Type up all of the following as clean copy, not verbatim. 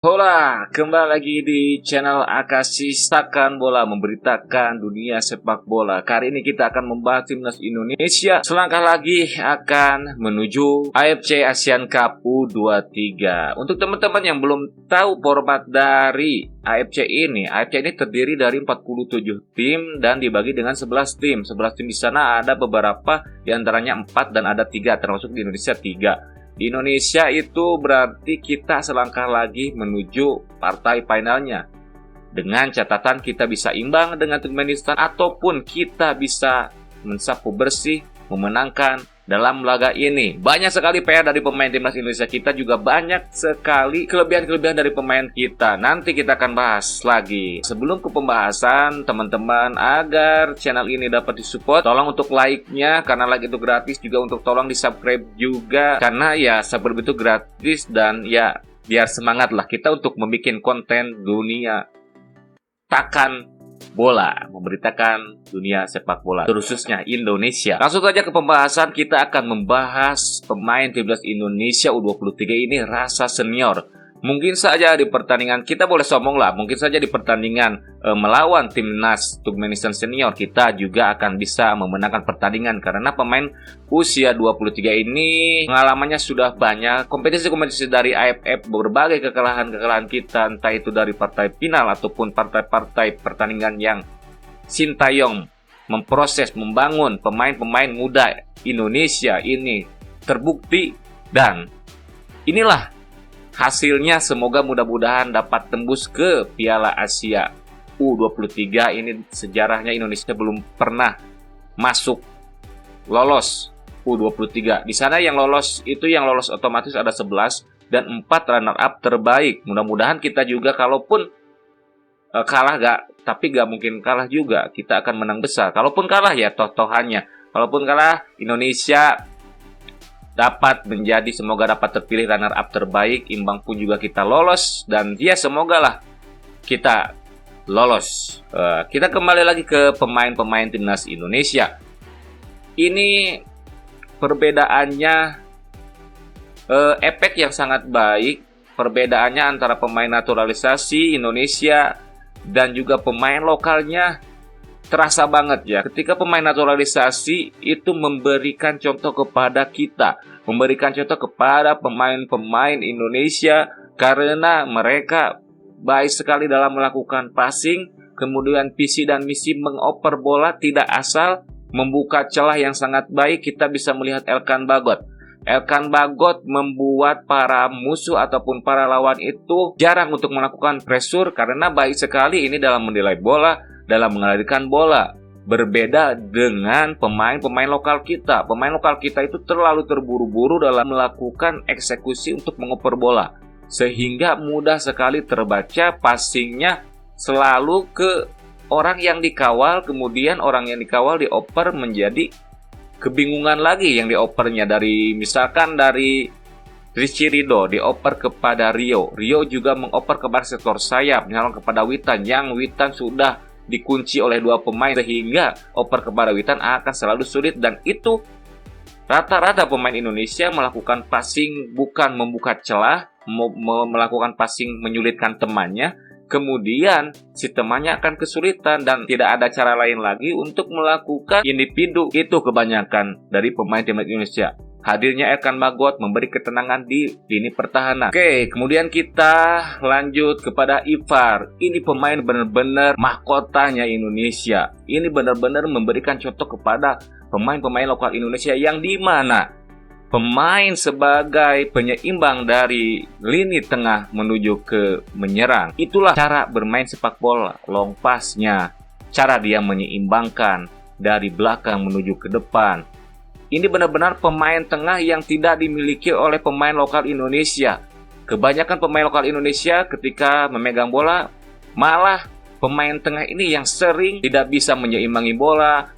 Hola, kembali lagi di channel Akasi Stakan Bola, memberitakan dunia sepak bola. Kali ini kita akan membahas timnas Indonesia selangkah lagi akan menuju AFC Asian Cup U23. Untuk teman-teman yang belum tahu format dari AFC ini terdiri dari 47 tim dan dibagi dengan 11 tim. 11 tim di sana ada beberapa, diantaranya 4 dan ada 3, termasuk di Indonesia 3. Di Indonesia itu berarti kita selangkah lagi menuju partai finalnya. Dengan catatan kita bisa imbang dengan Turkmenistan ataupun kita bisa mensapu bersih, memenangkan dalam laga ini. Banyak sekali PR dari pemain timnas Indonesia kita, juga banyak sekali kelebihan-kelebihan dari pemain kita. Nanti kita akan bahas lagi. Sebelum ke pembahasan, teman-teman, agar channel ini dapat disupport, tolong untuk like-nya, karena like itu gratis. Juga untuk tolong di-subscribe juga, karena ya subscribe itu gratis. Dan ya biar semangat lah kita untuk membuat konten dunia takkan bola, memberitakan dunia sepak bola, khususnya Indonesia. Langsung saja ke pembahasan. Kita akan membahas pemain timnas Indonesia U23 ini rasa senior. Mungkin saja di pertandingan, kita boleh sombong lah, mungkin saja di pertandingan melawan timnas Turkmenistan senior kita juga akan bisa memenangkan pertandingan, karena pemain usia 23 ini pengalamannya sudah banyak. Kompetisi-kompetisi dari AFF, berbagai kekalahan-kekalahan kita, entah itu dari partai final ataupun partai-partai pertandingan yang Sintayong memproses, membangun pemain-pemain muda Indonesia ini terbukti. Dan inilah hasilnya, semoga mudah-mudahan dapat tembus ke Piala Asia U23. Ini sejarahnya Indonesia belum pernah masuk lolos U23. Di sana yang lolos otomatis ada 11 dan 4 runner up terbaik. Mudah-mudahan kita juga, kalaupun kalah tapi gak mungkin kalah juga, kita akan menang besar. Kalaupun kalah ya toh-tohannya. Kalaupun kalah, Indonesia dapat menjadi, semoga dapat terpilih runner up terbaik. Imbang pun juga kita lolos, dan ya semoga lah kita lolos. Kita kembali lagi ke pemain-pemain timnas Indonesia. Ini perbedaannya efek yang sangat baik. Perbedaannya antara pemain naturalisasi Indonesia dan juga pemain lokalnya terasa banget ya. Ketika pemain naturalisasi itu memberikan contoh kepada kita, memberikan contoh kepada pemain-pemain Indonesia, karena mereka baik sekali dalam melakukan passing, kemudian visi dan misi mengoper bola tidak asal, membuka celah yang sangat baik. Kita bisa melihat Elkan Bagot. Elkan Bagot membuat para musuh ataupun para lawan itu jarang untuk melakukan pressure, karena baik sekali ini dalam menilai bola, dalam mengalirkan bola. Berbeda dengan pemain-pemain lokal kita. Pemain lokal kita itu terlalu terburu-buru dalam melakukan eksekusi untuk mengoper bola, sehingga mudah sekali terbaca passingnya selalu ke orang yang dikawal, kemudian orang yang dikawal dioper menjadi kebingungan lagi yang diopernya. Dari misalkan dari Rizky Ridho dioper kepada Rio juga mengoper kepada sektor sayap, misalnya kepada Witan, yang Witan sudah dikunci oleh 2 pemain, sehingga oper kepada Witan akan selalu sulit. Dan itu rata-rata pemain Indonesia melakukan passing bukan membuka celah, melakukan passing menyulitkan temannya, kemudian si temannya akan kesulitan dan tidak ada cara lain lagi untuk melakukan individu. Itu kebanyakan dari pemain timnas Indonesia. Hadirnya Elkan Bagot memberi ketenangan di lini pertahanan. Oke, kemudian kita lanjut kepada Ivar. Ini pemain benar-benar mahkotanya Indonesia. Ini benar-benar memberikan contoh kepada pemain-pemain lokal Indonesia, yang dimana pemain sebagai penyeimbang dari lini tengah menuju ke menyerang. Itulah cara bermain sepak bola, long pass-nya, cara dia menyeimbangkan dari belakang menuju ke depan. Ini benar-benar pemain tengah yang tidak dimiliki oleh pemain lokal Indonesia. Kebanyakan pemain lokal Indonesia ketika memegang bola, malah pemain tengah ini yang sering tidak bisa menyeimbangi bola.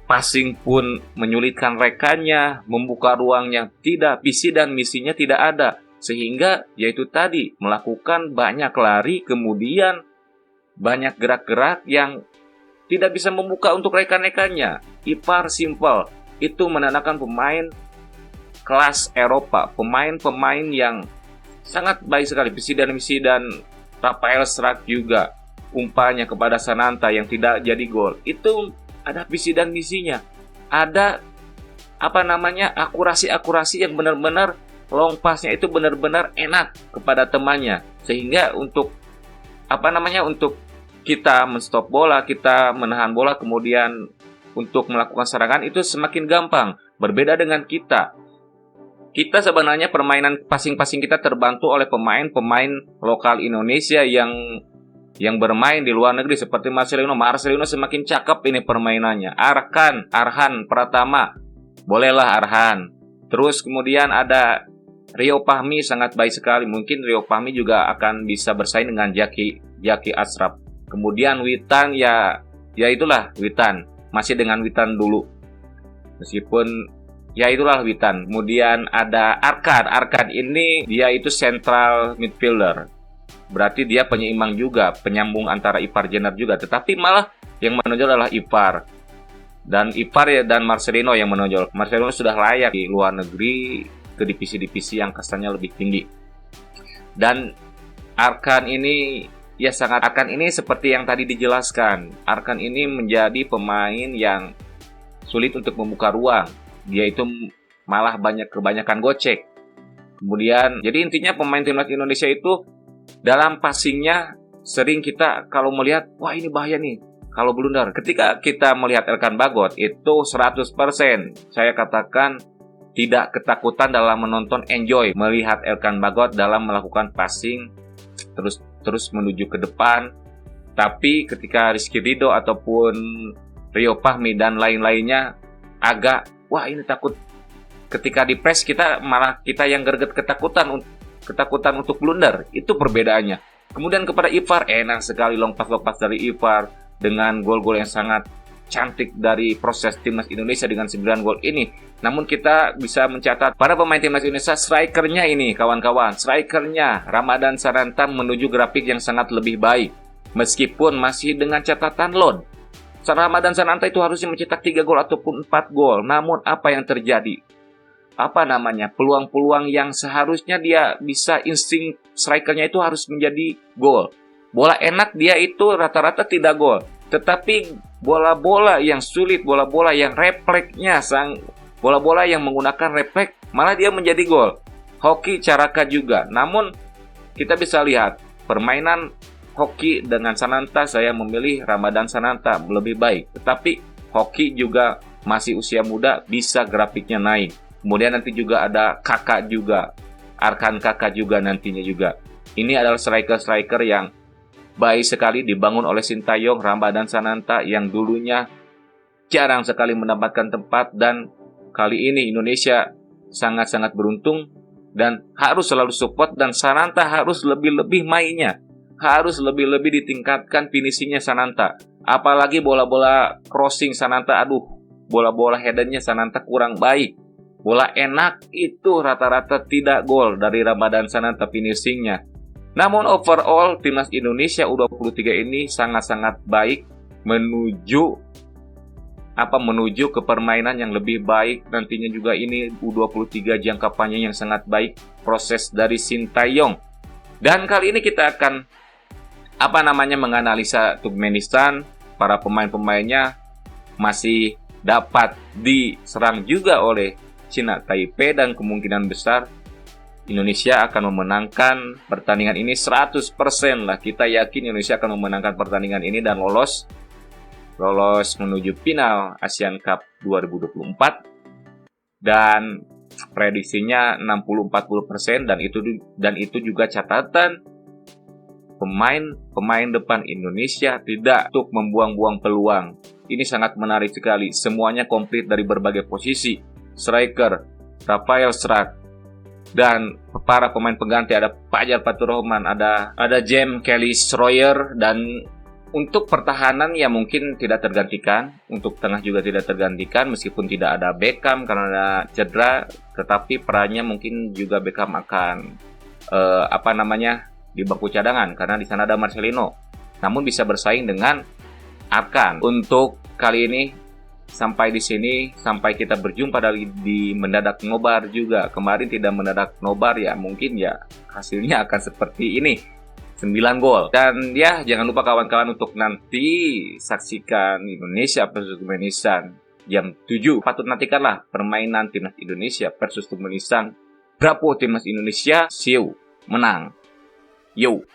Passing pun menyulitkan rekannya, membuka ruangnya tidak, visi dan misinya tidak ada. Sehingga yaitu tadi, melakukan banyak lari, kemudian banyak gerak-gerak yang tidak bisa membuka untuk rekan-rekannya. Ivar simple, itu menandakan pemain kelas Eropa, pemain-pemain yang sangat baik sekali. Visi dan Rafael Struijk juga umpannya kepada Sananta yang tidak jadi gol. Itu ada visi dan misinya. Ada akurasi yang benar-benar long pass-nya itu benar-benar enak kepada temannya. Sehingga untuk untuk kita menstop bola, kita menahan bola, kemudian untuk melakukan serangan itu semakin gampang. Berbeda dengan kita sebenarnya permainan passing kita terbantu oleh pemain-pemain lokal Indonesia yang bermain di luar negeri seperti Marcelino semakin cakep ini permainannya. Arhan Pratama, bolehlah Arhan. Terus kemudian ada Rio Fahmi, sangat baik sekali. Mungkin Rio Fahmi juga akan bisa bersaing dengan Jaki Ashraf. Kemudian Witan, ya itulah Witan. Masih dengan Witan dulu. Meskipun ya itulah Witan. Kemudian ada Arkan ini dia itu central midfielder. Berarti dia penyeimbang juga, penyambung antara Ipar Jenner juga. Tetapi malah yang menonjol adalah Ipar. Dan Marcelino yang menonjol. Marcelino sudah layak di luar negeri ke divisi-divisi yang kastanya lebih tinggi. Dan Arkan ini seperti yang tadi dijelaskan. Arkan ini menjadi pemain yang sulit untuk membuka ruang. Dia itu malah kebanyakan gocek. Kemudian, jadi intinya pemain timnas Indonesia itu dalam passingnya sering kita kalau melihat, wah ini bahaya nih kalau blunder. Ketika kita melihat Elkan Bagot itu 100%, saya katakan tidak ketakutan dalam menonton, enjoy melihat Elkan Bagot dalam melakukan passing terus menuju ke depan. Tapi ketika Rizky Ridho ataupun Rio Fahmi dan lain-lainnya agak, wah ini takut. Ketika di press kita yang greget ketakutan untuk blunder. Itu perbedaannya. Kemudian kepada Ipar, enak sekali long pass dari Ipar dengan gol-gol yang sangat cantik dari proses timnas Indonesia dengan 9 gol ini. Namun kita bisa mencatat para pemain timnas Indonesia, strikernya ini kawan-kawan, strikernya Ramadan Sananta menuju grafik yang sangat lebih baik. Meskipun masih dengan catatan load. Ramadan Sananta itu harusnya mencetak 3 gol ataupun 4 gol. Namun apa yang terjadi? Peluang-peluang yang seharusnya dia bisa insting strikernya itu harus menjadi gol. Bola enak dia itu rata-rata tidak gol. Tetapi bola-bola yang sulit, bola-bola yang refleksnya bola-bola yang menggunakan refleks malah dia menjadi gol. Hoki Caraka juga. Namun kita bisa lihat permainan Hoki dengan Sananta, saya memilih Ramadan Sananta lebih baik. Tetapi Hoki juga masih usia muda, bisa grafiknya naik. Kemudian nanti juga ada Kakak juga, Arkan Kakak juga nantinya juga. Ini adalah striker-striker yang baik sekali dibangun oleh Sintayong. Ramadan Sananta yang dulunya jarang sekali mendapatkan tempat, dan kali ini Indonesia sangat-sangat beruntung dan harus selalu support, dan Sananta harus lebih-lebih mainnya. Harus lebih-lebih ditingkatkan finishingnya Sananta. Apalagi bola-bola crossing Sananta, bola-bola headernya Sananta kurang baik. Bola enak itu rata-rata tidak gol dari Ramadan Sananta finishingnya. Namun overall timnas Indonesia U23 ini sangat-sangat baik menuju ke permainan yang lebih baik. Nantinya juga ini U23 jangka panjang yang sangat baik proses dari Sintayong. Dan kali ini kita akan menganalisa Turkmenistan. Para pemain-pemainnya masih dapat diserang juga oleh Cina Taipei, dan kemungkinan besar Indonesia akan memenangkan pertandingan ini 100% lah. Kita yakin Indonesia akan memenangkan pertandingan ini dan lolos menuju final Asian Cup 2024. Dan prediksinya 60-40%, dan itu juga catatan pemain depan Indonesia tidak untuk membuang-buang peluang. Ini sangat menarik sekali. Semuanya komplit dari berbagai posisi. Striker Rafael Struijk, dan para pemain pengganti ada Fajar Faturrahman, ada James Kelly Schroyer, dan untuk pertahanan ya mungkin tidak tergantikan, untuk tengah juga tidak tergantikan meskipun tidak ada Beckham karena cedera, tetapi perannya mungkin juga Beckham akan di bangku cadangan karena di sana ada Marcelino. Namun bisa bersaing dengan Arkan. Untuk kali ini sampai di sini, sampai kita berjumpa di mendadak nobar juga. Kemarin tidak mendadak nobar ya, mungkin ya hasilnya akan seperti ini. 9 gol. Dan ya, jangan lupa kawan-kawan untuk nanti saksikan Indonesia versus Turkmenistan jam 7. Patut nantikanlah permainan timnas Indonesia versus Turkmenistan. Bravo timnas Indonesia, siu menang. Yo.